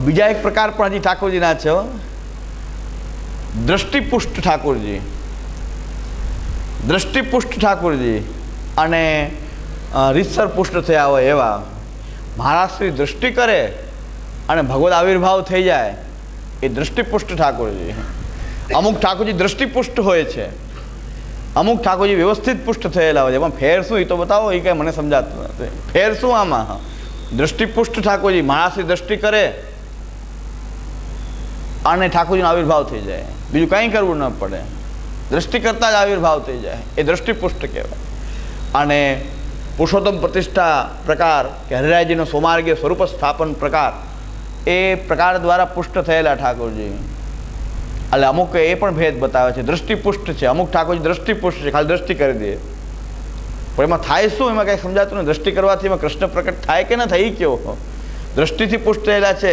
બીજા એક પ્રકાર પણ હજી ઠાકોરજીના છે, દ્રષ્ટિપુષ્ટ ઠાકોરજી. દ્રષ્ટિપુષ્ટ ઠાકોરજી અને રીતસર પુષ્ટ થયા હોય એવા. મહારાજ શ્રી દ્રષ્ટિ કરે અને ભગવદ આવિર્ભાવ થઈ જાય એ દ્રષ્ટિપુષ્ટ ઠાકોરજી. અમુક ઠાકોરજી દ્રષ્ટિપુષ્ટ હોય છે, અમુક ઠાકોરજી વ્યવસ્થિત પુષ્ટ થયેલા હોય છે. એમાં ફેર શું એ તો બતાવો, એ કંઈ મને સમજાતું નથી. ફેર શું આમાં? દ્રષ્ટિપુષ્ટ ઠાકોરજી મહારાજ શ્રી દ્રષ્ટિ કરે અને ઠાકોરજીનો આવિર્ભાવ થઈ જાય, બીજું કંઈ કરવું ન પડે, દ્રષ્ટિ કરતાં જ આવિર્ભાવ થઈ જાય, એ દ્રષ્ટિપુષ્ટ કહેવાય. અને પુરુષોત્તમ પ્રતિષ્ઠા પ્રકાર કે હરિરાયજીનો સોમાર્ગીય સ્વરૂપ સ્થાપન પ્રકાર, એ પ્રકાર દ્વારા પુષ્ટ થયેલા ઠાકોરજી. એટલે અમુક એ પણ ભેદ બતાવે છે, દ્રષ્ટિપુષ્ટ છે, અમુક ઠાકોરજી દ્રષ્ટિપુષ્ટ છે, ખાલી દ્રષ્ટિ કરી દે. પણ એમાં થાય શું? એમાં કંઈ સમજાતું નહીં. દ્રષ્ટિ કરવાથી એમાં કૃષ્ણ પ્રકટ થાય કે ન થાય એ કયો. દ્રષ્ટિથી પુષ્ટ થયેલા છે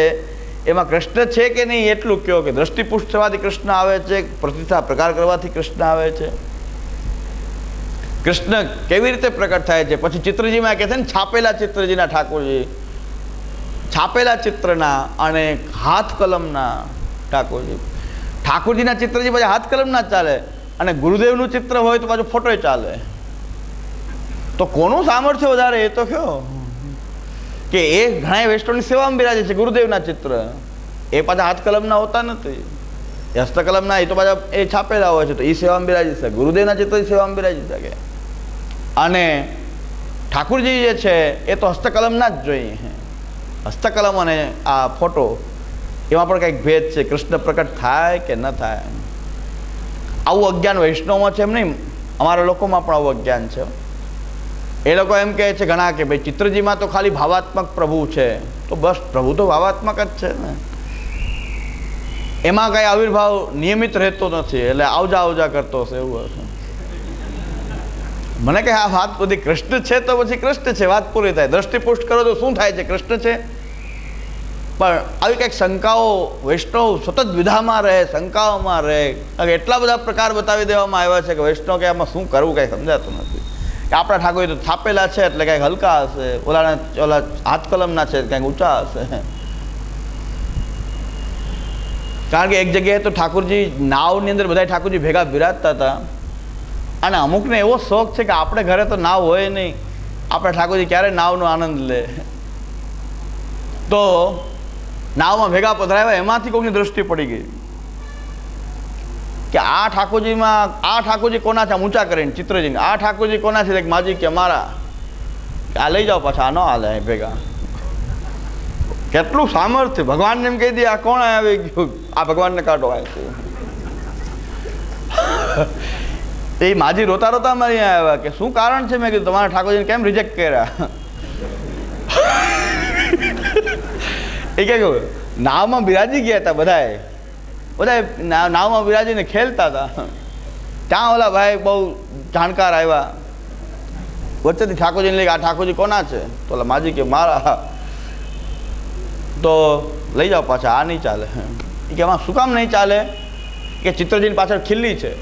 એમાં કૃષ્ણ છે કે નહીં એટલું કહો, કે દ્રષ્ટિપુષ્ટ થવાથી કૃષ્ણ આવે છે, પ્રતિષ્ઠા પ્રકાર કરવાથી કૃષ્ણ આવે છે. કૃષ્ણ કેવી રીતે પ્રકટ થાય છે? પછી ચિત્રજીમાં કહે છે ને, છાપેલા ચિત્રજીના ઠાકોરજી, છાપેલા ચિત્રના અને હાથ કલમના ઠાકોરજી. ઠાકોરજીના ચિત્રજી પછી હાથ કલમના ચાલે, અને ગુરુદેવનું ચિત્ર હોય તો પાછું ફોટોય ચાલે. તો કોનું સામર્થ્ય વધારે એ તો કહો. કે એ ઘણા વૈષ્ણવની સેવામાં બિરાજે છે ગુરુદેવના ચિત્ર, એ પાછા હાથ કલમના હોતા નથી, એ હસ્તકલમના, એ તો પાછા એ છાપેલા હોય છે, તો એ સેવામાં બિરાજી શકે. ગુરુદેવના ચિત્ર સેવામાં બિરાજી શકે. અને ઠાકોરજી જે છે એ તો હસ્તકલમના જ જોઈએ. હસ્તકલમ અને આ ફોટો એમાં પણ કંઈક ભેદ છે, કૃષ્ણ પ્રકટ થાય કે ન થાય. આવું અજ્ઞાન વૈષ્ણવમાં છે એમ નહીં, અમારા લોકોમાં પણ આવું અજ્ઞાન છે. એ લોકો એમ કહે છે ઘણા કે ભાઈ ચિત્રજીમાં તો ખાલી ભાવાત્મક પ્રભુ છે, તો બસ પ્રભુ તો ભાવાત્મક જ છે ને, એમાં કંઈ આવિર્ભાવ નિયમિત રહેતો નથી, એટલે આવજા આવજા કરતો હશે એવું હશે. મને કહે આ વાત બધી કૃષ્ણ છે તો પછી કૃષ્ણ છે, વાત પૂરી થાય. દ્રષ્ટિપુષ્ટ કરો તો શું થાય છે? કૃષ્ણ છે. પણ આવી કંઈક શંકાઓ વૈષ્ણવ સતત વિધામાં રહે, શંકાઓમાં રહે. એટલા બધા પ્રકાર બતાવી દેવામાં આવ્યા છે કે વૈષ્ણવ કે આમાં શું કરવું કંઈ સમજાતું નથી. કે આપણા ઠાકોર તો થાપેલા છે એટલે કંઈક હલકા હશે, ઓલા હાથ કલમના છે કંઈક ઊંચા હશે. કારણ કે એક જગ્યાએ તો ઠાકોરજી નાવની અંદર બધા ઠાકોરજી ભેગા બિરાજતા હતા, અને અમુકને એવો શોખ છે કે આપણે ઘરે તો નાવ હોય નહીં, આપણા ઠાકોરજી ક્યારે નાવનો આનંદ લે. તો નાવમાં ભેગા પધરાવ્યા, એમાંથી કોઈની દ્રષ્ટિ પડી ગઈ કે આ ઠાકોરજીમાં આ ઠાકોરજી કોના છે, ઊંચા કરીને ચિત્રજીને, આ ઠાકોરજી કોના છે, માજી કે મારા, આ લઈ જાઓ પાછા, આ ન હાલે ભેગા. કેટલું સામર્થ્ય! ભગવાનને એમ કહી દે આ કોણ આવી ગયું, આ ભગવાનને કાઢો. એ માજી રોતા રોતા અમારી અહીંયા આવ્યા કે શું કારણ છે? મેં કીધું તમારા ઠાકોરજીને કેમ રિજેક્ટ કર્યા? એ કે નાવમાં બિરાજી ગયા હતા બધાએ નાવમાં બિરાજીને ખેલતા હતા. ત્યાં ઓલા ભાઈ બહુ જાણકાર આવ્યા, વચ્ચેથી ઠાકોરજીને લઈ, આ ઠાકોરજી કોના છે? તો ઓલા માજી કે મારા. તો લઈ જાઓ પાછા, આ નહીં ચાલે. એ કે આમાં શું કામ નહીં ચાલે? કે ચિત્રજીની પાછળ ખીલ્લી છે,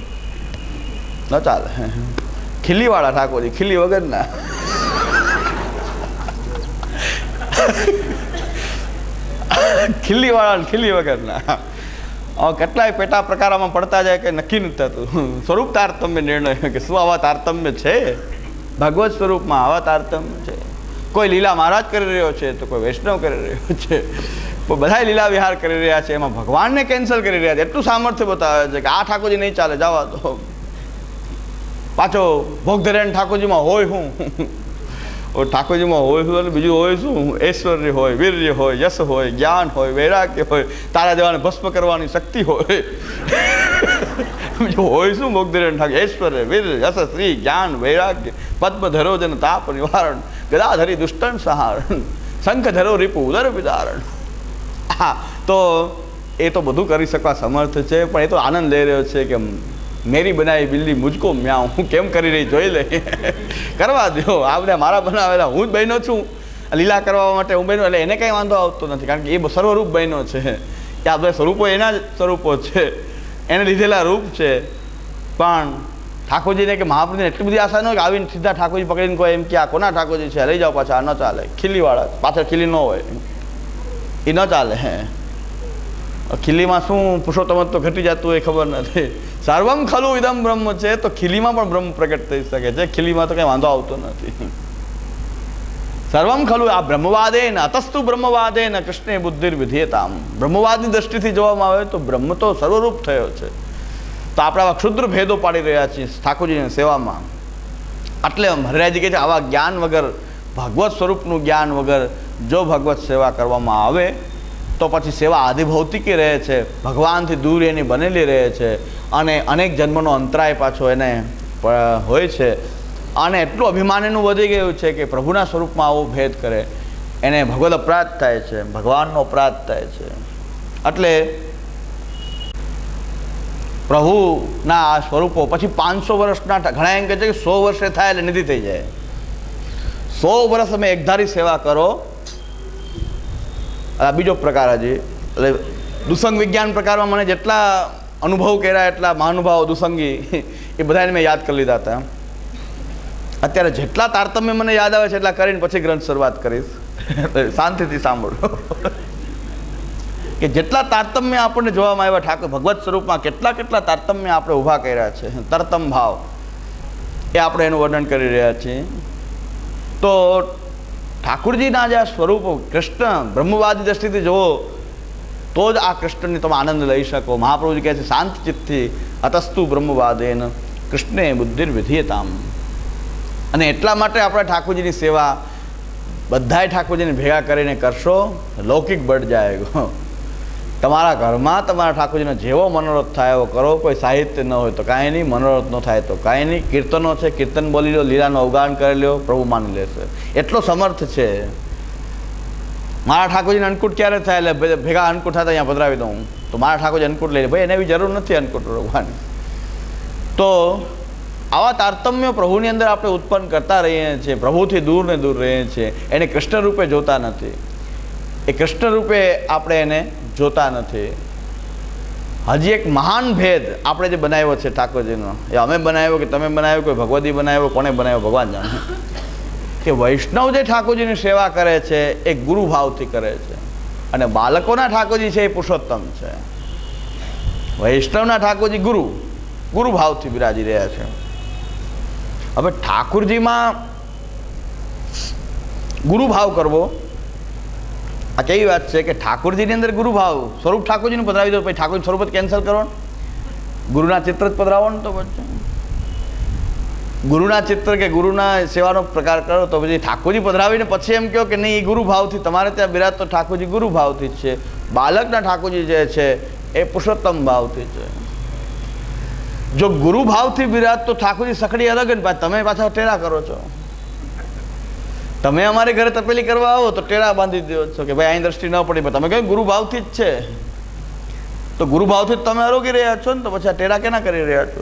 ન ચાલે. ખીલ્લીવાળા ઠાકોરજી, ખીલ્લી વગરના. ખીલ્લીવાળા ખીલ્લી વગરના. કેટલાય પેટા પ્રકારમાં પડતા જાય કે નક્કી નથી થતું. સ્વરૂપ તારતમ્ય નિર્ણય કે શું આવા તારતમ્ય છે? ભગવત સ્વરૂપમાં આવા તારતમ્ય છે. કોઈ લીલા મહારાજ કરી રહ્યો છે તો કોઈ વૈષ્ણવ કરી રહ્યો છે, બધા લીલા વિહાર કરી રહ્યા છે, એમાં ભગવાનને કેન્સલ કરી રહ્યા છે. એટલું સામર્થ્ય બતાવે છે કે આ ઠાકોરજી નહીં ચાલે, જવા દો. પાછો ભોગધરેણ ઠાકોરજીમાં હોય હું, ઠાકોરજીમાં હોય શું અને બીજું હોય શું? ઐશ્વર્ય હોય, વીર્ય હોય, યશ હોય, જ્ઞાન હોય, વૈરાગ્ય હોય, તારા દેવાને ભસ્મ કરવાની શક્તિ હોય. બીજું હોય શું? ભોગધરેણ ઠાકોર ઐશ્વર્ય, વીર્ય, યશ, શ્રી, જ્ઞાન, વૈરાગ્ય, પદ્મ ધરો જન તાપ નિવારણ, ગદાધરી દુષ્ટન સહારણ, શંખ ધરો રીપુ ઉદર વિદારણ. હા, તો એ તો બધું કરી શકવા સમર્થ છે, પણ એ તો આનંદ લઈ રહ્યો છે કે મેરી બનાવી બિલ્લી મુજકો મ્યાઉ, હું કેમ કરી રહી જોઈ લે. કરવા દો, આ બધા મારા બનાવેલા, હું જ બહેનો છું લીલા કરવા માટે, હું બહેનો, એટલે એને કંઈ વાંધો આવતો નથી. કારણ કે એ સર્વરૂપ બહેનો છે, કે આ બધા સ્વરૂપો એના જ સ્વરૂપો છે, એને લીધેલા રૂપ છે. પણ ઠાકોરજીને કે મહાપ્રભુને એટલી બધી આશા ન હોય કે આવીને સીધા ઠાકોરજી પકડીને કોઈ એમ કે આ કોના ઠાકોરજી છે, લઈ જાઓ પાછા, આ ન ચાલે. ખીલીવાળા પાછળ ખીલી ન હોય. એ ન ચાલે. ખીલીમાં શું પુરુષોત્તમ તો ઘટી જતું હોય ખબર નથી. સર્વમ ખલુ ઇદમ બ્રહ્મ છે તો ખીલીમાં પણ બ્રહ્મ પ્રગટ થઈ શકે છે. ખીલીમાં તો કંઈ વાંધો આવતો નથી. સર્વમ ખલુ આ બ્રહ્મવાદેન અતસ્તુ બ્રહ્મવાદેન કૃષ્ણે બુદ્ધિર વિધેયતામ. બ્રહ્મવાદની દ્રષ્ટિથી જોવામાં આવે તો બ્રહ્મ તો સર્વરૂપ થયો છે. તો આપણે આવા ક્ષુદ્ર ભેદો પાડી રહ્યા છીએ ઠાકોરજીની સેવામાં. એટલે હરિરાયજી કહે છે આવા જ્ઞાન વગર, ભગવત સ્વરૂપનું જ્ઞાન વગર જો ભગવત સેવા કરવામાં આવે તો પછી સેવા આધિભૌતિકી રહે છે, ભગવાનથી દૂર એની બનેલી રહે છે અને અનેક જન્મનો અંતરાય પાછો એને હોય છે. અને એટલું અભિમાન એનું વધી ગયું છે કે પ્રભુના સ્વરૂપમાં આવો ભેદ કરે એને ભગવદ અપરાધ થાય છે, ભગવાનનો અપરાધ થાય છે. એટલે પ્રભુના આ સ્વરૂપો પછી 500 વર્ષના, ઘણા એમ કહે છે કે 100 વર્ષે થાય એટલે નિધિ થઈ જાય. 100 વર્ષ તમે એકધારી સેવા કરો. આ બીજો પ્રકાર હજી એટલે દુસંગ વિજ્ઞાન પ્રકારમાં મને જેટલા અનુભવ કર્યા એટલા મહાનુભાવો દુસંગી એ બધાને મેં યાદ કરી લીધા હતા. અત્યારે જેટલા તારતમ્ય મને યાદ આવે છે એટલા કરીને પછી ગ્રંથ શરૂઆત કરીશ. શાંતિથી સાંભળો કે જેટલા તારતમ્ય આપણને જોવામાં આવ્યા ઠાકોર ભગવત સ્વરૂપમાં કેટલા તારતમ્ય આપણે ઊભા કર્યા છે. તરતમ ભાવ એ આપણે એનું વર્ણન કરી રહ્યા છીએ. તો ઠાકુરજીના જે આ સ્વરૂપો કૃષ્ણ બ્રહ્મવાદી દ્રષ્ટિથી જુઓ તો જ આ કૃષ્ણની તમે આનંદ લઈ શકો. મહાપ્રભુજી કહે છે શાંત ચિત્તથી અતસ્તુ બ્રહ્મવાદેન કૃષ્ણે બુદ્ધિર વિધીયતામ. અને એટલા માટે આપણે ઠાકોરજીની સેવા બધાય ઠાકોરજીને ભેગા કરીને કરશો, લૌકિક બળ જાયગો. તમારા ઘરમાં તમારા ઠાકોરજીનો જેવો મનોરથ થાય એવો કરો. કોઈ સાહિત્ય ન હોય તો કાંઈ નહીં, મનોરથ ન થાય તો કાંઈ નહીં. કીર્તનો છે, કીર્તન બોલી લો, લીલાનું અવગાન કરી લો, પ્રભુ માની લેશે. એટલો સમર્થ છે. મારા ઠાકોરજીને અન્નકૂટ ક્યારે થાય એટલે ભેગા અન્નકૂટ થતા અહીંયા પધરાવી દઉં તો મારા ઠાકોરજી અન્નકૂટ લઈ લે. ભાઈ એને એવી જરૂર નથી અન્નકૂટ રોકવાની. તો આવા તારતમ્યો પ્રભુની અંદર આપણે ઉત્પન્ન કરતા રહીએ છીએ. પ્રભુથી દૂર ને દૂર રહીએ છીએ. એને કૃષ્ણ રૂપે જોતા નથી. એ કૃષ્ણ રૂપે આપણે એને જોતા નથી. હજી એક મહાન ભેદ આપણે જે બનાવ્યો છે ઠાકોરજીનો, એ અમે બનાવ્યો કે તમે બનાવ્યો, કોઈ ભગવદી બનાવ્યો, કોને બનાવ્યો ભગવાન જાણે, કે વૈષ્ણવ જે ઠાકોરજીની સેવા કરે છે એ ગુરુભાવથી કરે છે. અને બાળકોના ઠાકોરજી છે એ પુરુષોત્તમ છે. વૈષ્ણવના ઠાકોરજી ગુરુભાવથી બિરાજી રહ્યા છે. હવે ઠાકુરજીમાં ગુરુભાવ કરવો આ કેવી વાત છે કે ઠાકોરજીની અંદર ગુરુભાવ સ્વરૂપ ઠાકોરજીનું પધરાવી દો, પછી ઠાકોરજી સ્વરૂપ જ કેન્સલ કરો, ગુરુના ચિત્ર જ પધરાવો ને તો પછી ગુરુના ચિત્ર કે ગુરુના સેવાનો પ્રકાર કરો તો પછી ઠાકોરજી પધરાવીને પછી એમ કહો કે નહીં એ ગુરુભાવથી તમારે ત્યાં બિરાજ તો ઠાકોરજી ગુરુભાવથી જ છે. બાળકના ઠાકોરજી જે છે એ પુરુષોત્તમ ભાવથી છે. જો ગુરુભાવથી બિરાજ તો ઠાકોરજી સખડી અલગ ને તમે પાછા ટેરા કરો છો. તમે અમારે ઘરે તપેલી કરવા આવો તો ટેરા બાંધી દો છો કે ભાઈ અહીં દ્રષ્ટિ ન પડી. તમે કહો ગુરુભાવથી જ છે તો ગુરુભાવથી જ તમે આરોગી રહ્યા છો ને તો પછી આ ટેરા કેના કરી રહ્યા છો?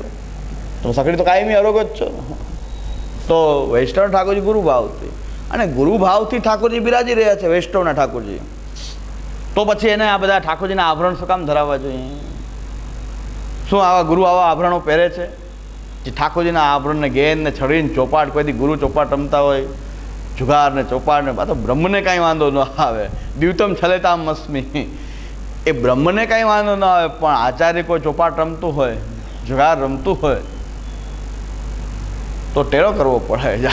તમે સખડી તો કાયમી આરોગ જ છો. તો વૈષ્ણવ ઠાકોરજી ગુરુભાવથી, અને ગુરુભાવથી ઠાકોરજી બિરાજી રહ્યા છે વૈષ્ણવના ઠાકોરજી. તો પછી એને આ બધા ઠાકોરજીના આભરણ શું કામ ધરાવવા જોઈએ? શું આવા ગુરુ આવા આભરણો પહેરે છે જે ઠાકોરજીના આભરણને ગેન ને છડીને ચોપાટ, કોઈથી ગુરુ ચોપાટ રમતા હોય, જુગાર ને ચોપાટ ને, તો બ્રહ્મને કાંઈ વાંધો ન આવે. દ્યુતમ છલેતામ મસ્મી, એ બ્રહ્મને કાંઈ વાંધો ન આવે. પણ આચાર્ય કોઈ ચોપાટ રમતું હોય, જુગાર રમતું હોય તો ટેરો કરવો પડે.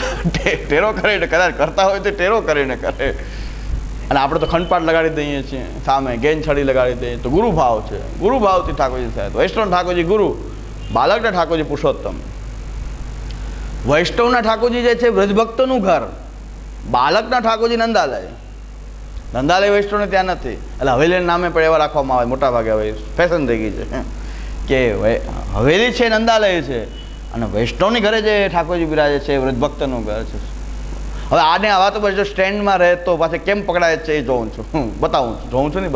ટેરો કરીને કદાચ કરતા હોય તો ટેરો કરીને કરે. અને આપણે તો ખંડપાટ લગાડી દઈએ છીએ સામે, ગેન છડી લગાડી દઈએ. તો ગુરુભાવ છે, ગુરુભાવથી ઠાકોરજી થાય. વૈષ્ણવ ઠાકોરજી ગુરુ, બાળકના ઠાકોરજી પુરુષોત્તમ. વૈષ્ણવના ઠાકોરજી જે છે વ્રજભક્તોનું ઘર, બાળકના ઠાકોરજી નંદાલય. નંદાલય વૈષ્ણવને ત્યાં નથી એટલે હવેલીના નામે પણ એવા રાખવામાં આવે મોટા ભાગે. હવે ફેશન થઈ ગઈ છે કે હવેલી છે નંદાલય છે અને વૈષ્ણવની ઘરે જે ઠાકોરજી બિરાજે છે એ વ્રજભક્તનું ઘર છે. હવે આને આવા તો બસ જો સ્ટેન્ડમાં રહે તો પાછળ કેમ પકડાય છે એ જોઉં છું, બતાવું છું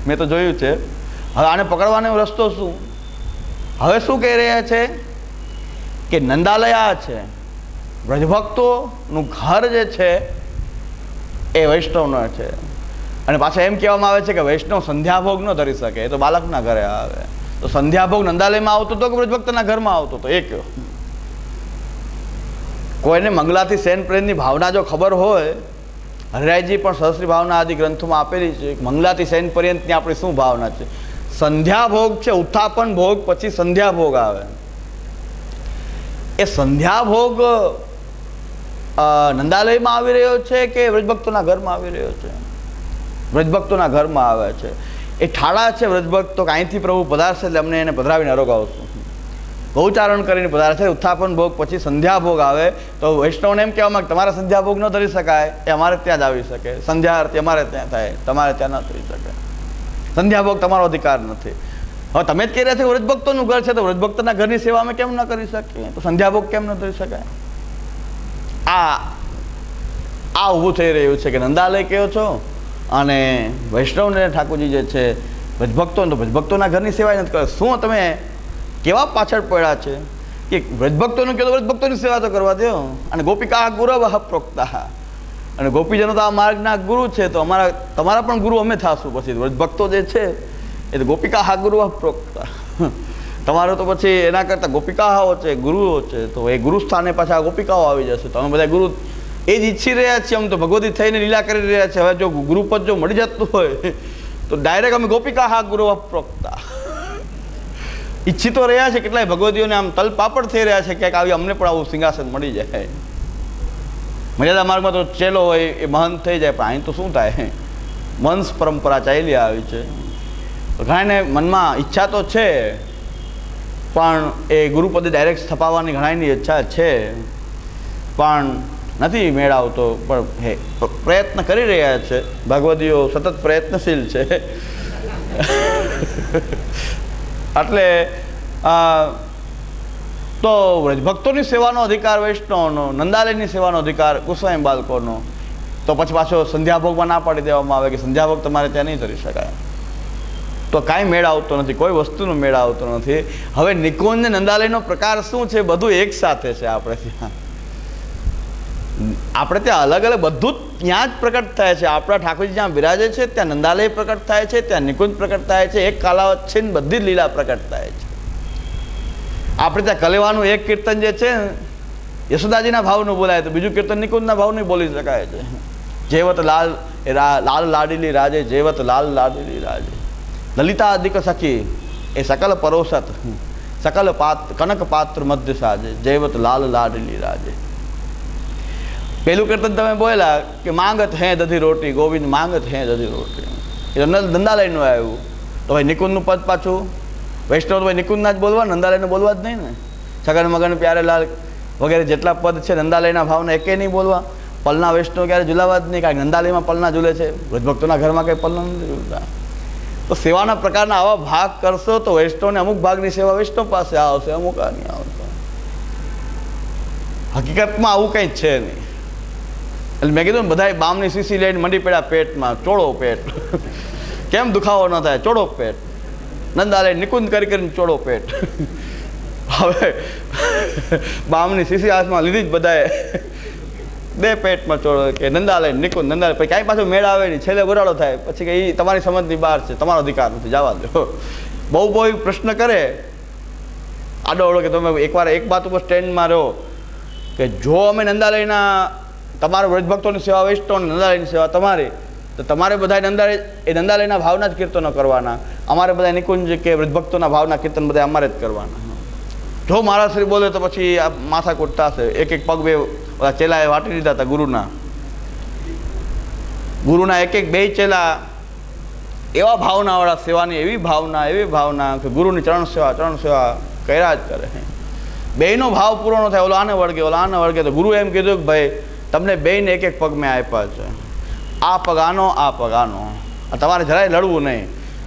મેં તો જોયું છે. હવે આને પકડવાનો રસ્તો શું? હવે શું કહી રહ્યા છે કે નંદાલયા છે, વ્રજભક્તોનું ઘર જે છે એ વૈષ્ણવનો છે. અને પાછા એમ કહેવામાં આવે છે કે વૈષ્ણવ સંધ્યાભોગ ન ધરી શકે, એ તો બાળકના ઘરે આવે. તો સંધ્યાભોગ નંદાલયમાં આવતો હતો કે વ્રજભક્તના ઘરમાં આવતો હતો? એ કયો. કોઈને મંગલાથી સેન પ્રેમની ભાવના જો ખબર હોય હરિરાયજી પણ સહસ્ત્રી ભાવના આદિ ગ્રંથોમાં આપેલી છે. મંગલાથી શયન પર્યંતની આપણી શું ભાવના છે? સંધ્યા ભોગ છે, ઉત્થાપન ભોગ, પછી સંધ્યા ભોગ આવે. એ સંધ્યા ભોગ નંદાલયમાં આવી રહ્યો છે કે વ્રજભક્તોના ઘરમાં આવી રહ્યો છે? વ્રજભક્તોના ઘરમાં આવે છે. એ ઠાળા છે વ્રજભક્તો કે અહીંથી પ્રભુ પધારશે એટલે અમને એને પધરાવીને અરોગાવશું. ગૌચારણ કરીને પધારે છે. ઉત્થાપન ભોગ પછી સંધ્યા ભોગ આવે તો વૈષ્ણવને એમ કહેવામાં તમારા સંધ્યા ભોગ ન ધરી શકાય, એ અમારે ત્યાં જ આવી શકે. સંધ્યા આરતી અમારે ત્યાં થાય, તમારે ત્યાં ન થઈ શકે. સંધ્યા ભોગ તમારો અધિકાર નથી. હવે તમે જ કહી રહ્યા છો કે વ્રજભક્તોનું ઘર છે તો વ્રજભક્તના ઘરની સેવા અમે કેમ ન કરી શકીએ? તો સંધ્યા ભોગ કેમ ન ધરી શકાય? આ ઊભું થઈ રહ્યું છે કે નંદાલય કયો છો અને વૈષ્ણવને ઠાકોરજી જે છે વ્રજભક્તો તો વ્રજભક્તોના ઘરની સેવા નથી કરે. શું તમે કેવા પાછળ પડ્યા છે કે વ્રજભક્તોનું કહો તો વ્રજભક્તોની સેવા તો કરવા દો. અને ગોપિકા ગુરવઃ પ્રોક્તા, અને ગોપીજનો તો આ માર્ગના ગુરુ છે તો તમારા પણ ગુરુ અમે થાશું. પછી વ્રજભક્તો જે છે એ તો ગોપિકા ગુરવઃ પ્રોક્તા, તમારો તો પછી એના કરતાં ગોપિકાઓ છે, ગુરુઓ છે, તો એ ગુરુ સ્થાને પાછા ગોપિકાઓ આવી જશે. તો અમે બધા ગુરુ એ જ ઈચ્છી રહ્યા છીએ. આમ તો ભગવતી થઈને લીલા કરી રહ્યા છે. હવે જો ગુરુપદ જો મળી જતું હોય તો ડાયરેક્ટ અમે ગોપિકા ગુરવઃ પ્રોક્તા ઈચ્છી તો રહ્યા છે. કેટલાય ભગવતીઓને આમ તલ પાપડ થઈ રહ્યા છે ક્યાંક આવી અમને પણ આવું સિંહાસન મળી જાય. મર્યાદા માર્ગમાં તો ચેલો હોય એ મહંત થઈ જાય, પણ અહીં તો શું થાય? વંશ પરંપરા ચાલી આવી છે. ઘણાને મનમાં ઈચ્છા તો છે પણ એ ગુરુપદે ડાયરેક્ટ સ્થપાવવાની ઘણાની ઈચ્છા છે પણ નથી મેળ આવતો. પણ પ્રયત્ન કરી રહ્યા છે. ભગવદીઓ સતત પ્રયત્નશીલ છે. એટલે તો વ્રજભક્તોની સેવાનો અધિકાર વૈષ્ણવનો, નંદાલયની સેવાનો અધિકાર કુસવાઈ બાળકોનો. તો પછી પાછો સંધ્યાભોગમાં ના પાડી દેવામાં આવે કે સંધ્યાભોગ તમારે ત્યાં નહીં કરી શકાય. તો કાંઈ મેળ આવતો નથી, કોઈ વસ્તુનો મેળ આવતો નથી. હવે નિકુંજ ને નંદાલયનો પ્રકાર શું છે બધું એક સાથે છે. આપણે ત્યાં અલગ અલગ બધું જ ત્યાં જ પ્રકટ થાય છે. આપણા ઠાકોરજી જ્યાં બિરાજે છે ત્યાં નંદાલય પ્રકટ થાય છે, ત્યાં નિકુંજ પ્રકટ થાય છે. એક કાલાવત છે ને બધી જ લીલા પ્રકટ થાય છે. આપણે ત્યાં કલેવાનું એક કીર્તન જે છે યશોદાજીના ભાવનું બોલાય તો બીજું કીર્તન નિકુંજના ભાવનું બોલી શકાય છે. જેવત લાલ લાલ લાડીલી રાજે, જેવત લાલ લાડીલી રાજે, લલિતા અધિક સખી એ સકલ પરોસત, સકલ કનક પાત્ર મધ્ય સાજે, જેવત લાલ લાડીલી રાજે. પહેલું કીર્તન તમે બોલ્યા કે માંગત હે દધી રોટી, ગોવિંદ માંગત હે દધી રોટી, એ નંદાલયનું આવ્યું. તો ભાઈ નિકુંજનું પદ પાછું વૈષ્ણવ તો ભાઈ નિકુંજના જ બોલવા, નંદાલયને બોલવા જ નહીં ને. છગન મગન પ્યારેલાલ વગેરે જેટલા પદ છે નંદાલયના ભાવના એકે નહીં બોલવા. પલના વૈષ્ણવ ક્યારે ઝુલાવા જ નહીં, કારણ કે નંદાલયમાં પલના ઝૂલે છે, વ્રજભક્તોના ઘરમાં કંઈ પલના નથી ઝૂલતા. તો સેવાના પ્રકારના આવા ભાગ કરશો તો વૈષ્ણવને અમુક ભાગની સેવા વૈષ્ણવ પાસે આવશે, અમુક આ નહીં આવશે. હકીકતમાં આવું કંઈ છે નહીં. એટલે મેં કીધું ને બધા બામની સીસી લઈને મંડી પડ્યા પેટમાં, ચોળો પેટ. કેમ દુખાવો ન થાય? ચોળો પેટ. નંદાલય નિકુંજ કરી કરીને ચોળો પેટ. હવે બામની સીસી હાથમાં લીધી જ બધાએ બે પેટમાં ચોળો કે નંદાલય નિકુંજ નંદાલય. પછી કાંઈ પાછું મેળ આવે નહીં, છેલ્લે બરાડો થાય. પછી કે એ તમારી સમજની બહાર છે, તમારો અધિકાર નથી, જવા દો. બહુ પ્રશ્ન કરે આડો અડો કે તમે એકવાર એક વાત ઉપર સ્ટેન્ડમાં રહો કે જો અમે નંદાલયના તમારા વ્રજભક્તોની સેવા વૈષ્ણવ, નંદાલયની સેવા તમારી, તો તમારે બધા નંદાલયના ભાવના જ કીર્તનો કરવાના. અમારે બધા નિકુંજ કે વ્રજભક્તોના ભાવના કીર્તન બધા અમારે જ કરવાના. જો મારા શ્રી બોલે તો પછી આ માથા કૂટતા હશે. એક એક પગ બે ચેલાએ વાટી દીધા હતા ગુરુના એક એક બે ચેલા એવા ભાવનાવાળા સેવાની એવી ભાવના કે ગુરુની ચરણ સેવા કર્યા જ કરે. બેયનો ભાવ પૂરો ન થાય, ઓલો આને વળગે તો ગુરુ એમ કીધું કે ભાઈ તમને બેયને એક એક પગ મેં આપ્યા છે, આ પગ આનો, તમારે જરાય લડવું નહીં,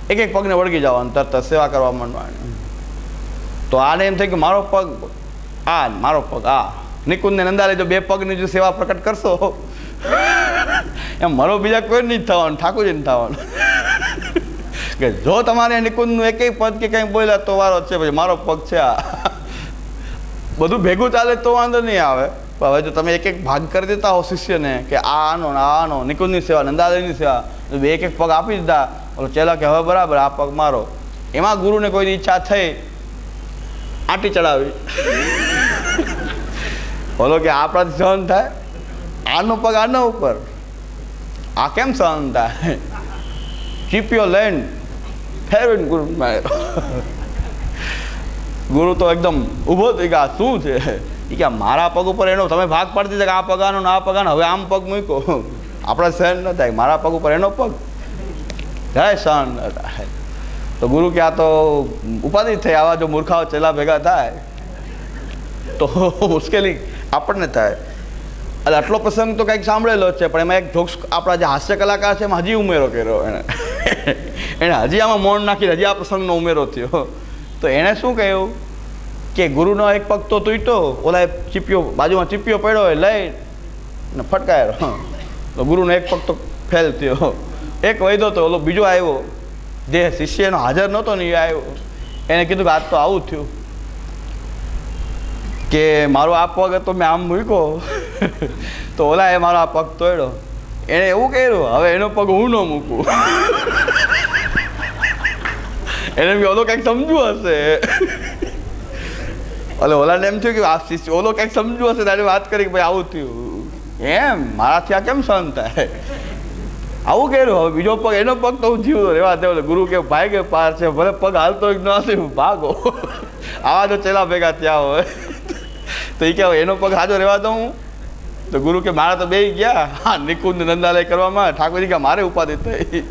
એક એક પગને વળગી જવાનું, તરત સેવા કરવા માંડવાની. તો આને એમ થાય કે મારો પગ આ નિકુંજ ને નંદાલય જો બે પગની જો સેવા પ્રકટ કરશો એમ મારો બીજા કોઈ નહીં થવાનું, ઠાકોરજી થવાનું. કે જો તમારે નિકુંજનું એક પદ કે કંઈ બોલ્યા તો વારો છે, પછી મારો પગ છે આ, બધું ભેગું ચાલે તો વાંધો નહીં આવે. પણ હવે જો તમે એક એક ભાગ કરી દેતા હો શિષ્યને કે આનો નિકુંજની સેવા, નંદાલયની સેવા, બે એક પગ આપી દીધા, ઓલો ચેલા કે હવે બરાબર આ પગ મારો, એમાં ગુરુને કોઈની ઈચ્છા થઈ આંટી ચડાવી, બોલો કે આપણાથી સહન થાય, આનો પગ આના ઉપર, આ કેમ સહન થાય? કીપ યોર લેન્ડ ફેરવીને ગુરુ માર્યો. ગુરુ તો એકદમ ઊભો થઈ ગયા, શું છે એ કે મારા પગ ઉપર એનો તમે ભાગ પાડી દીધા કે આ પગાનો ને આ પગાનો, હવે આમ પગ મૂક્યો, આપણા સહન ન થાય, મારા પગ ઉપર એનો પગ, જય સહન ન થાય. તો ગુરુ કે આ તો ઉપાધિ થઈ, આવા જો મૂર્ખાઓ ચેલા ભેગા થાય તો મુશ્કેલી આપણને થાય. એટલે આટલો પ્રસંગ તો કંઈક સાંભળેલો જ છે, પણ એમાં એક જોક્સ આપણા જે હાસ્ય કલાકાર છે એમાં હજી ઉમેરો કર્યો એણે હજી આમાં મોણ નાખી, હજી આ પ્રસંગનો ઉમેરો થયો. તો એણે શું કહ્યું કે ગુરુનો એક પગ તો તૂટ્યો, ઓલા ચીપિયો બાજુમાં ચીપિયો પડ્યો હોય લઈને ફટકાયો, તો ગુરુનો એક પગ તો ફેલ થયો. એક વૈદો તો ઓલો બીજો આવ્યો જે શિષ્ય એનો હાજર નહોતો ને એ આવ્યો, એને કીધું કે આજ તો આવું થયું કે મારો આ પગ હતો મેં આમ મૂક્યો તો ઓલા એ મારો આ પગ તોડ્યો. એણે એવું કર્યું, હવે એનો પગ હું ન મૂકું. એને ઓલો કંઈક સમજવું હશે, એટલે ઓલાને એમ થયું કે આ શિષ્ય ઓલો કંઈક સમજવું હશે, તારે વાત કરી કે ભાઈ આવું થયું, એમ મારાથી આ કેમ સહન થાય, આવું કર્યું. હવે બીજો પગ એનો પગ તો હું જીવતો રહેવા દે. ગુરુ કે ભાઈ કે પાર છે, ભલે પગ હાલતો જ ન ભાગો. આવા જો ચેલા ભેગા થયા હોય તો એ કે એનો પગ હાજો રહેવા દઉં. તો ગુરુ કે મારા તો બે ગયા હા નિકુંજ નંદાલય કરવામાં, ઠાકોરજી કે મારે ઉપાધિ થઈ,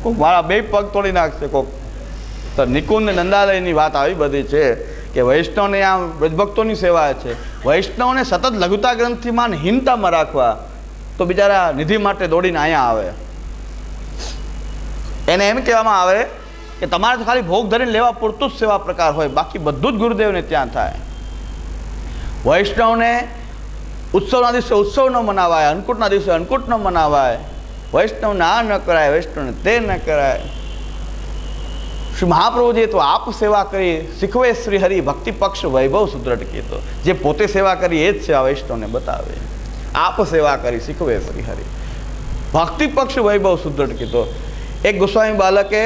કોઈક મારા બે પગ તોડી નાખશે કોક. તો નિકુંજ નંદાલયની વાત આવી બધી છે કે વૈષ્ણવને આ બ્રજભક્તોની સેવા છે, વૈષ્ણવને સતત લઘુતા ગ્રંથિમાં હીનતામાં રાખવા, તો બિચારા નિધિ માટે દોડીને અહીંયા આવે. એને એમ કહેવામાં આવે કે તમારે તો ખાલી ભોગ ધરીને લેવા પૂરતું જ સેવા પ્રકાર હોય, બાકી બધું જ ગુરુદેવને ત્યાં થાય. વૈષ્ણવને ઉત્સવના દિવસે ઉત્સવ ન મનાવાય, અન્નકૂટના દિવસે અન્નકૂટ ન મનાવાય, વૈષ્ણવને આ ન કરાય, વૈષ્ણવને તે ન કરાય. શ્રી મહાપ્રભુજીએ તો આપ સેવા કરી શીખવે શ્રી હરિ ભક્તિ પક્ષ વૈભવ સુદ્રઢ કીધો. જે પોતે સેવા કરી એ જ સેવા વૈષ્ણવને બતાવે. આપ સેવા કરી શીખવે શ્રી હરિ ભક્તિ પક્ષ વૈભવ સુદ્રઢ કીધો. એક ગોસ્વામી બાલકે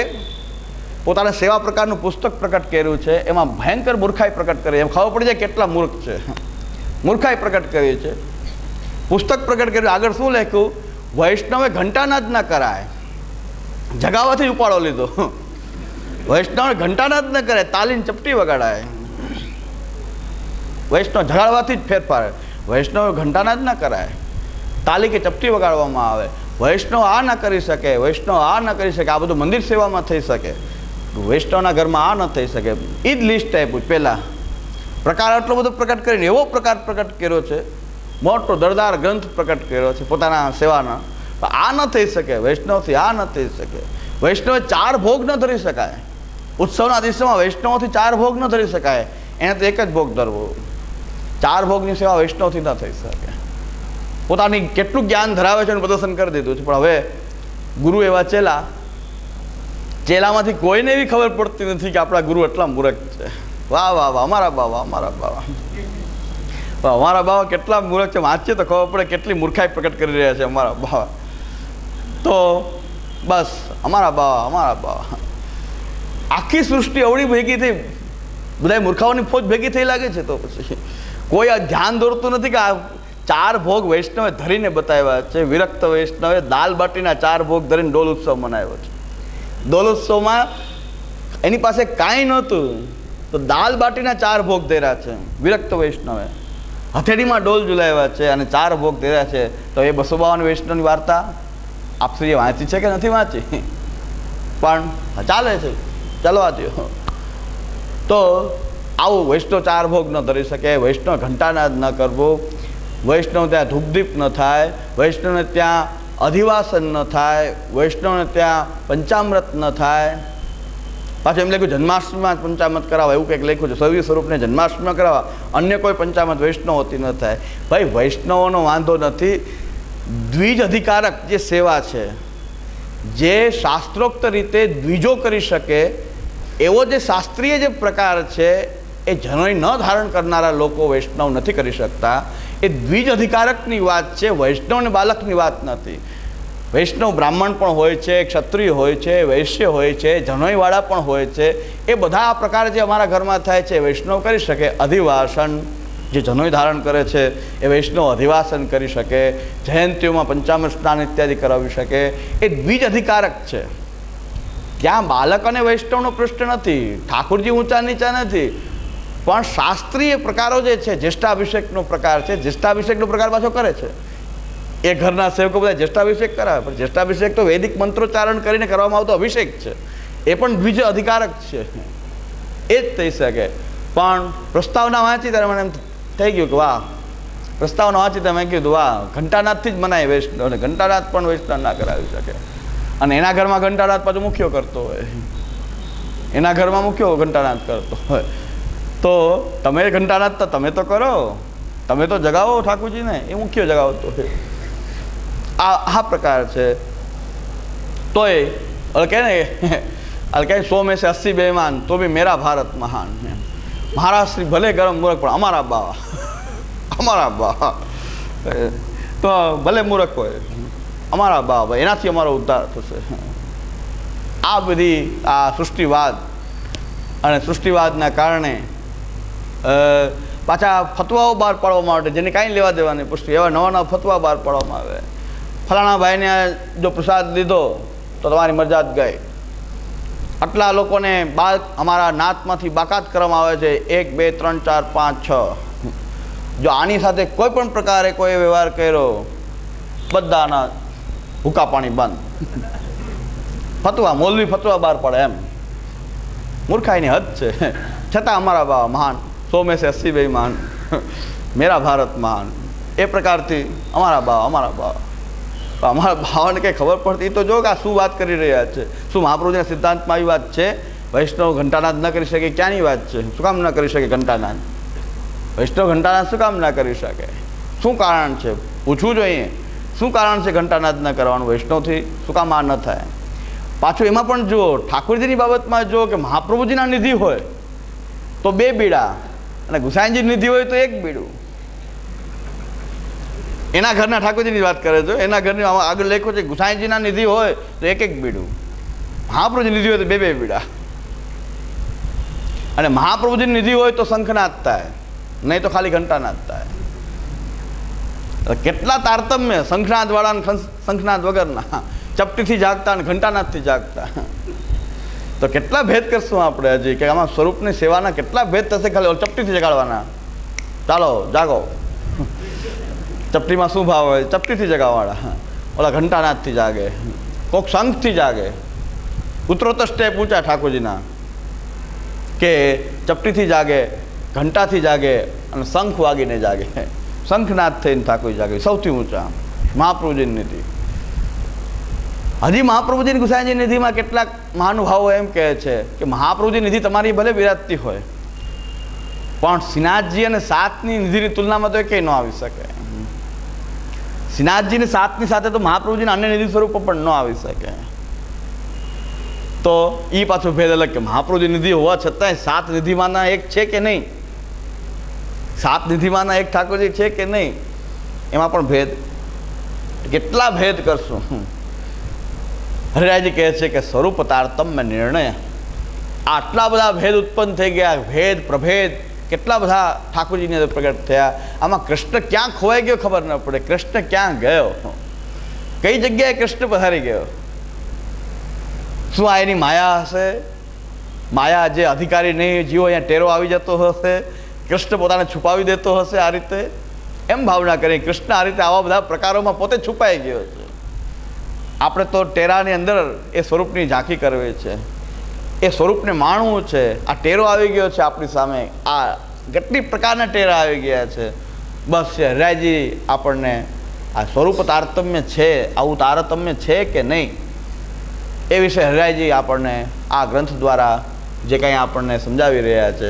પોતાના સેવા પ્રકારનું પુસ્તક પ્રકટ કર્યું છે, એમાં ભયંકર મૂર્ખાઈ પ્રકટ કરી, એમ ખબર પડી જાય કેટલા મૂર્ખ છે. મૂર્ખાઈ પ્રકટ કરી છે, પુસ્તક પ્રકટ કર્યું. આગળ શું લખ્યું? વૈષ્ણવે ઘંટાનાદ ન કરાય, જગાવાથી ઉપાડો લીધો. વૈષ્ણવ ઘંટાનાદ ન કરે, તાલીને ચપટી વગાડાય. વૈષ્ણવ જગાડવાથી જ ફેરફાર. વૈષ્ણવ ઘંટાનાદ ન કરાય, તાલી કે ચપટી વગાડવામાં આવે. વૈષ્ણવ આ ન કરી શકે, વૈષ્ણવ આ ન કરી શકે, આ બધું મંદિર સેવામાં થઈ શકે, વૈષ્ણવના ઘરમાં આ ન થઈ શકે. એ જ લિસ્ટ આપ્યું પહેલાં. પ્રકાર આટલો બધો પ્રકટ કરીને એવો પ્રકાર પ્રકટ કર્યો છે, મોટો દરદાર ગ્રંથ પ્રકટ કર્યો છે પોતાના સેવાના. આ ન થઈ શકે, વૈષ્ણવથી આ ન થઈ શકે. વૈષ્ણવે 4 ભોગ ન ધરી શકાય. ઉત્સવના દિવસોમાં વૈષ્ણવથી 4 ભોગ ન ધરી શકાય, એને તો એક જ ભોગ ધરવો. 4 ભોગની સેવા વૈષ્ણવથી ન થઈ શકે. પોતાની કેટલું જ્ઞાન ધરાવે છે એનું પ્રદર્શન કરી દીધું છે, પણ હવે ગુરુ એવા ચેલામાંથી કોઈને એવી ખબર પડતી નથી કે આપણા ગુરુ એટલા મૂર્ખ છે. વાહ વાહ વાહ, અમારા બાવા, અમારા બાવા, અમારા બાવા કેટલા મૂર્ખ છે. વાંચીએ તો ખબર પડે કેટલી મૂર્ખાઈ પ્રકટ કરી રહ્યા છે અમારા બાવા. તો બસ અમારા બાવા, અમારા બાવા. આખી સૃષ્ટિ અવળી ભેગી થઈ, બધા મૂર્ખાઓની ફોજ ભેગી થઈ લાગે છે. તો પછી કોઈ આ ધ્યાન દોરતું નથી કે આ 4 ભોગ વૈષ્ણવે ધરીને બતાવ્યા છે. વિરક્ત વૈષ્ણવે દાલ બાટીના 4 ભોગ ધરીને ડોલ ઉત્સવ મનાવ્યો છે. ડોલ ઉત્સવમાં એની પાસે કાંઈ નહોતું, તો દાલ બાટીના 4 ભોગ ધર્યા છે વિરક્ત વૈષ્ણવે. હથેળીમાં ડોલ ઝુલાવ્યા છે અને 4 ભોગ ધર્યા છે. તો એ 252 વૈષ્ણવની વાર્તા આપશ્રીએ વાંચી છે કે નથી વાંચી? પણ ચાલે છે, ચાલવા દો. તો આવું વૈષ્ણવ 4 ભોગ ન ધરી શકે, વૈષ્ણવ ઘંટાનાદ ન કરવો, વૈષ્ણવ ત્યાં ધૂપદીપ ન થાય, વૈષ્ણવને ત્યાં અધિવાસન ન થાય, વૈષ્ણવને ત્યાં પંચામૃત ન થાય. પાછું એમ લખ્યું જન્માષ્ટમીમાં પંચામૃત કરાવવા, એવું કંઈક લખ્યું છે. સર્વી સ્વરૂપને જન્માષ્ટમીમાં કરાવવા, અન્ય કોઈ પંચામૃત વૈષ્ણવોથી ન થાય. ભાઈ વૈષ્ણવોનો વાંધો નથી, દ્વિજ અધિકારક જે સેવા છે, જે શાસ્ત્રોક્ત રીતે દ્વિજો કરી શકે એવો જે શાસ્ત્રીય જે પ્રકાર છે, એ જનોઈ ન ધારણ કરનારા લોકો વૈષ્ણવ નથી કરી શકતા. એ દ્વિજ અધિકારકની વાત છે, વૈષ્ણવ અને બાલકની વાત નથી. વૈષ્ણવ બ્રાહ્મણ પણ હોય છે, ક્ષત્રિય હોય છે, વૈશ્ય હોય છે, જનોઈવાળા પણ હોય છે. એ બધા આ પ્રકાર જે અમારા ઘરમાં થાય છે વૈષ્ણવ કરી શકે. અધિવાસન, જે જનોય ધારણ કરે છે એ વૈષ્ણવ અધિવાસન કરી શકે, જયંતીઓમાં પંચામૃત સ્નાન ઇત્યાદિ કરાવી શકે, એ દ્વિજ અધિકારક છે. ત્યાં બાલક અને વૈષ્ણવનો પ્રશ્ન નથી, ઠાકોરજી ઊંચા નીચા નથી, પણ શાસ્ત્રીય પ્રકારો જે છે, જ્યેષ્ઠાભિષેકનો પ્રકાર છે, જ્યેષ્ઠાભિષેકનો પ્રકાર પાછો કરે છે. એ ઘરના સેવકો બધા જ્યેષ્ઠાભિષેક કરાવે, પણ જ્યેષ્ઠાભિષેક તો વૈદિક મંત્રોચ્ચારણ કરીને કરવામાં આવતો અભિષેક છે, એ પણ દ્વિજ અધિકારક છે, એ જ થઈ શકે. પણ પ્રસ્તાવના વાંચી ત્યારે મને એમ થઈ ગયું કે વાહ, પ્રસ્તાવના વાંચી ત્યારે મેં કીધું વાહ, ઘંટાનાથથી જ મનાય વૈષ્ણવ, અને ઘંટાનાથ પણ વૈષ્ણવ ના કરાવી શકે. અને એના ઘરમાં ઘંટાનાથ પાછું મુખ્યો કરતો હોય, એના ઘરમાં મુખ્યો ઘંટાનાથ કરતો હોય, તો તમે ઘંટાનાથ તો તમે તો કરો, તમે તો જગાવો ઠાકોરજીને, એ મુખ્ય જગાવતો હોય. આ પ્રકાર છે. તોય કહે ને કહે 100 में से 80 बेईमान तो भी मेरा भारत महान है. महाराज श्री भले गरम मूर्ख પણ અમારા બાવા તો ભલે મૂર્ખ હોય, અમારા બાવા એનાથી અમારો ઉદ્ધાર થશે. આ બધી આ સૃષ્ટિવાદ અને સૃષ્ટિવાદના કારણે પાછા ફતવાઓ બહાર પાડવા માટે જેને કાંઈ લેવા દેવાની પુષ્ટિ, એવા નવા નવા ફતવા બહાર પાડવામાં આવે. ફલાણા ભાઈને જો પ્રસાદ લીધો તો તમારી મરજાત ગઈ. આટલા લોકોને બાદ અમારા નાતમાંથી બાકાત કરવામાં આવે છે, 1 2 3 4 5 6. જો આની સાથે કોઈ પણ પ્રકારે કોઈ વ્યવહાર કર્યો, બધાના ભૂકા પાણી બંધ. ફતવા, મૌલવી ફતવા બહાર પડે એમ. મૂર્ખાઈની હદ છે. છતાં અમારા બાવા મહાન, 100 में से 80 बेईमान, मेरा भारत महान. એ પ્રકારથી અમારા બાવા અમારા ભાવને કંઈ ખબર પડતી તો જો કે આ શું વાત કરી રહ્યા છે. શું મહાપ્રભુજીના સિદ્ધાંતમાં આવી વાત છે? વૈષ્ણવ ઘંટાનાદ ન કરી શકે, ક્યાંની વાત છે? શું કામ ન કરી શકે ઘંટાનાદ? વૈષ્ણવ ઘંટાનાદ શું કામ ના કરી શકે? શું કારણ છે? પૂછવું જોઈએ. શું કારણ છે ઘંટાનાદ ન કરવાનું વૈષ્ણવથી? શું કામ આ ન થાય? પાછું એમાં પણ જુઓ, ઠાકોરજીની બાબતમાં જુઓ કે મહાપ્રભુજીના નિધિ હોય તો 2 બીડા, અને ગુસાઈજી નિધિ હોય તો 1 બીડું. એના ઘરના ઠાકોરજીની વાત કરે છે, એના ઘરની આગળ લેખો છે ગુસાઈજીના નિધિ હોય તો 1 બીડું, મહાપ્રભુજી નિધિ હોય તો 2 બીડા. અને મહાપ્રભુજીની નિધિ હોય તો શંખનાદ થાય, નહીં તો ખાલી ઘંટાનાદ થાય. કેટલા તારતમ્ય શંખનાદ વાળા શંખનાદ વગરના, ચપટીથી જાગતા અને ઘંટાનાદથી જાગતા. તો કેટલા ભેદ કરશું આપણે હજી, કે આમાં સ્વરૂપની સેવાના કેટલા ભેદ થશે ખાલી ચપટીથી જગાડવાના. ચાલો જાગો, ચપટીમાં શું ભાવ હોય? ચપટીથી જગાવવાળા. ઓલા ઘંટાનાદથી જાગે, કોઈક શંખથી જાગે. ઉત્તરોત્તર સ્ટેપ ઊંચા ઠાકોરજીના, કે ચપટીથી જાગે, ઘંટાથી જાગે અને શંખ વાગીને જાગે. શંખનાદ થઈને ઠાકોરજી જાગે, સૌથી ઊંચા મહાપ્રભુજીની નિધિ. હજી મહાપ્રભુજીની ગુસાઈજી નિધિમાં કેટલાક મહાનુભાવો એમ કહે છે કે મહાપ્રભુજી નિધિ તમારી ભલે વિરાજતી હોય, પણ શ્રીનાથજી અને 7ની નિધિની તુલનામાં તો એ કંઈ ન આવી શકે. શ્રીનાથજીની 7ની સાથે તો મહાપ્રભુજીના અન્ય નિધિ સ્વરૂપો પણ ન આવી શકે. તો એ પાછો ભેદ અલગ કે મહાપ્રભુજી નિધિ હોવા છતાંય 7 નિધિમાંના એક છે કે નહીં, 7 નિધિમાંના એક ઠાકોરજી છે કે નહીં, એમાં પણ ભેદ. કેટલા ભેદ કરશું? હરિરાયજી કહે છે કે સ્વરૂપ તારતમ્ય નિર્ણય. આટલા બધા ભેદ ઉત્પન્ન થઈ ગયા, ભેદ પ્રભેદ કેટલા બધા ઠાકોરજીની અંદર પ્રગટ થયા. આમાં કૃષ્ણ ક્યાં ખોવાઈ ગયો ખબર ન પડે. કૃષ્ણ ક્યાં ગયો? કઈ જગ્યાએ કૃષ્ણ પધારી ગયો? શું આ એની માયા હશે? માયા જે અધિકારી નહીં જીવો અહીંયા ટેરો આવી જતો હશે, કૃષ્ણ પોતાને છુપાવી દેતો હશે આ રીતે, એમ ભાવના કરી. કૃષ્ણ આ રીતે આવા બધા પ્રકારોમાં પોતે છુપાઈ ગયો છે. આપણે તો ટેરાની અંદર એ સ્વરૂપની ઝાંખી કરવી છે, એ સ્વરૂપને માણવું છે. આ ટેરો આવી ગયો છે આપણી સામે, આ કેટલી પ્રકારના ટેરા આવી ગયા છે. બસ હરિરાયજી આપણને આ સ્વરૂપ તારતમ્ય છે, આવું તારતમ્ય છે કે નહીં, એ વિશે હરિરાયજી આપણને આ ગ્રંથ દ્વારા જે કંઈ આપણને સમજાવી રહ્યા છે.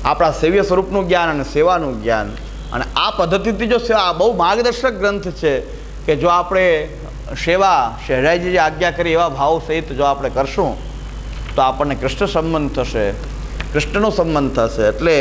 આપણા સેવ્ય સ્વરૂપનું જ્ઞાન અને સેવાનું જ્ઞાન, અને આ પદ્ધતિથી જો સેવા, આ બહુ માર્ગદર્શક ગ્રંથ છે કે જો આપણે સેવા હરિરાયજી જે આજ્ઞા કરી એવા ભાવ સહિત જો આપણે કરશું તો આપણને કૃષ્ણ સંબંધ થશે, કૃષ્ણનો સંબંધ થશે. એટલે